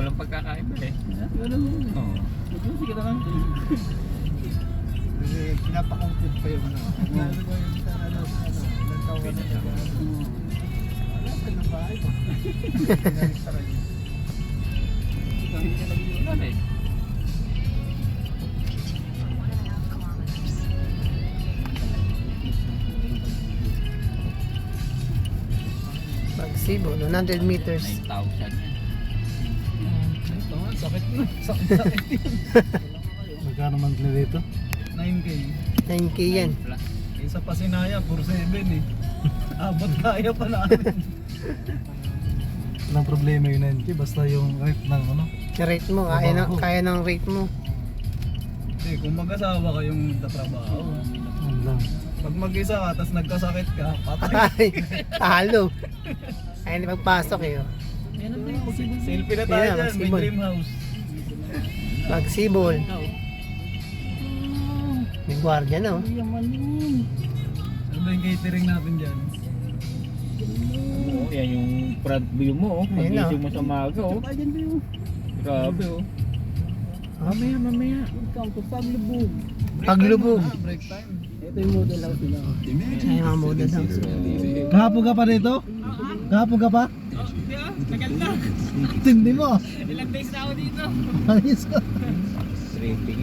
walang pagkakaiba eh. Ganun mo. Oo. Mag-music ka na lang. Kasi pinapakompute pa yung ano. Ano ba yung sa ano, ilang taon ka na siya. Wala ka ng bahay mo. Pinalistaran niya. Hindi ka nag-iulan eh. Magsibo, 100 meters. 9,000 yan. Ito nga, sakit na. Sakit yun. Magkano monthly dito? 9K. 9K yan. Plus. Isa pa sinaya, puro 7 eh. Abot kaya pa namin. Walang problema yun 9K, basta yung rate ng ano. Rate mo, kaya ng rate mo. Hindi, kung mag-asawa kayong nagtatrabaho. Ano lang. Pag mag-isa ka, tapos nagkasakit ka, patay. Ay, talo. Ay, hindi pagpasok eh. Oh. Selfie na Yan, tayo dyan, may magsibol. dream house. Magsibol. May gwardiya na oh. Ano ba yung catering natin dyan? Oo, yan yung front view mo. Oh. Ayun na. Pag-isip mo sa maga. Oh. Grabe oh. Mamaya. Paglubog. Break time. Ito yung model house nila. Ay, mga model house. Kahapon ka pa dito? Kahapon ka pa? Naganda. Tindi mo. Ilang days na ako dito. Ayos ka. Tripping.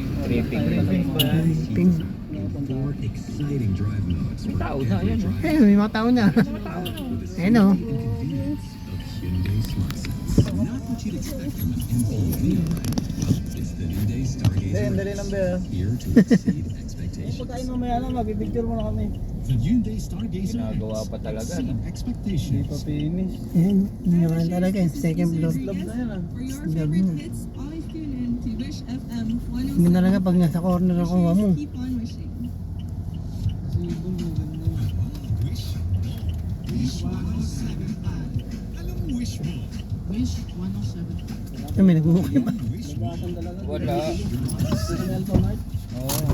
Ping. Four exciting drive modes May for tao na, yan oh. Eh, may mga tao na. Ayun oh. convenience of Hyundai Smart Sense. Not what you'd expect from an MPV, but it's the new day Stargazer Dali lang ba? here to exceed expectations. Pagkain mamaya lang, mag-picture mo na kami. The Hyundai Stargazer Ginagawa X pa talaga, exceed no? Hindi expectations. pa finish. Ayan, hindi naman talaga eh. Second floor. Love na yan ah. For your Love favorite mo. hits, always tune in to Wish FM 107. Hindi talaga pag nasa corner ako mo. Keep on wishing. Sibol mo ganda. Wish 107. Alam mo, wish mo. Wish 107. Ay, may nag-uukay pa. Wish mo. Nagkakang talaga. Wala. Nelson Knight. Oo.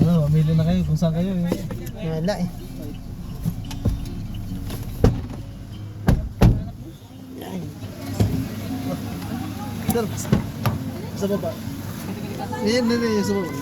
Ano, mamili na kayo kung saan kayo eh. Wala eh. Sir, sa baba. Hindi, sa baba.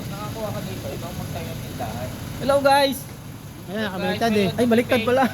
Nakakuha ka dito, ibang magtayo ng tindahan. Hello guys! Ayan, nakabaliktad eh. Ay, baliktad pala.